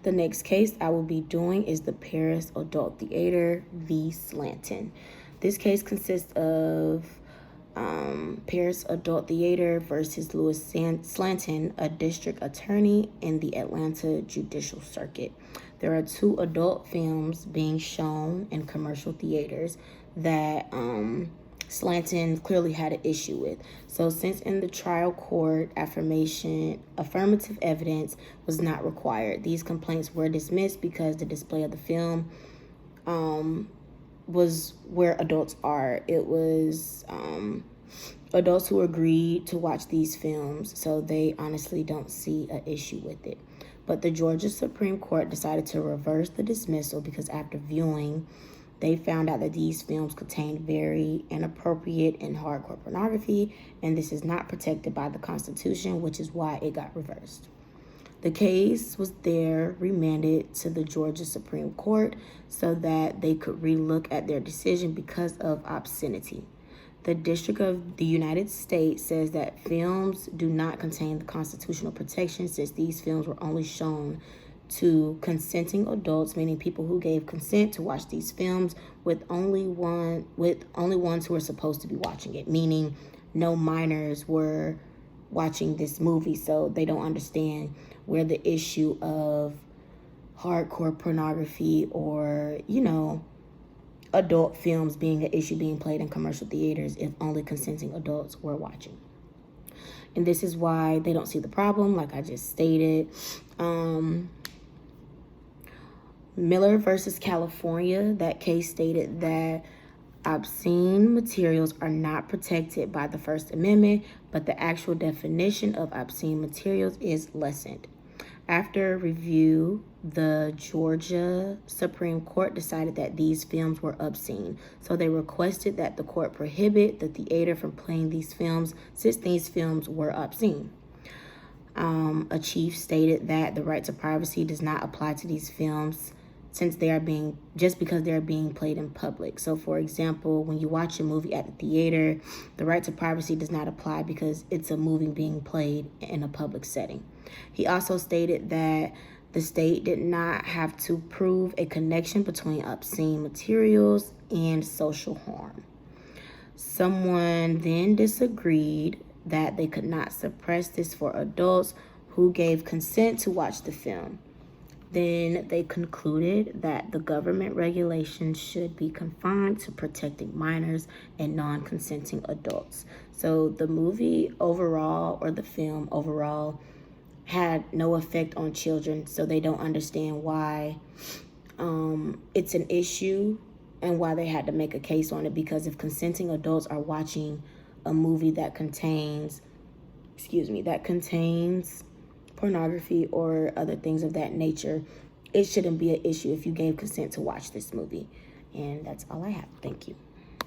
The next case I will be doing is the Paris Adult Theater v. Slanton. This case consists of Paris Adult Theater versus Louis Slanton, a district attorney in the Atlanta Judicial Circuit. There are 2 adult films being shown in commercial theaters that Slanton clearly had an issue with. So since in the trial court, affirmative evidence was not required, these complaints were dismissed because the display of the film was where adults are. It was adults who agreed to watch these films, so they honestly don't see an issue with it. But the Georgia Supreme Court decided to reverse the dismissal because after viewing, they found out that these films contained very inappropriate and hardcore pornography, and this is not protected by the Constitution, which is why it got reversed. The case was remanded to the Georgia Supreme Court so that they could relook at their decision because of obscenity. The District of the United States says that films do not contain the constitutional protection since these films were only shown to consenting adults, meaning people who gave consent to watch these films with only ones who are supposed to be watching it, meaning no minors were watching this movie, so they don't understand where the issue of hardcore pornography or, adult films being an issue being played in commercial theaters if only consenting adults were watching. And this is why they don't see the problem, like I just stated. Miller versus California, that case stated that obscene materials are not protected by the First Amendment, but the actual definition of obscene materials is lessened. After review, the Georgia Supreme Court decided that these films were obscene, so they requested that the court prohibit the theater from playing these films since these films were obscene. A chief stated that the right to privacy does not apply to these films since because they're being played in public. So for example, when you watch a movie at the theater, the right to privacy does not apply because it's a movie being played in a public setting. He also stated that the state did not have to prove a connection between obscene materials and social harm. Someone then disagreed that they could not suppress this for adults who gave consent to watch the film. Then they concluded that the government regulations should be confined to protecting minors and non-consenting adults. So the movie overall, or the film overall, had no effect on children, so they don't understand why it's an issue and why they had to make a case on it, because if consenting adults are watching a movie that contains pornography or other things of that nature, it shouldn't be an issue if you gave consent to watch this movie. And that's all I have. Thank you.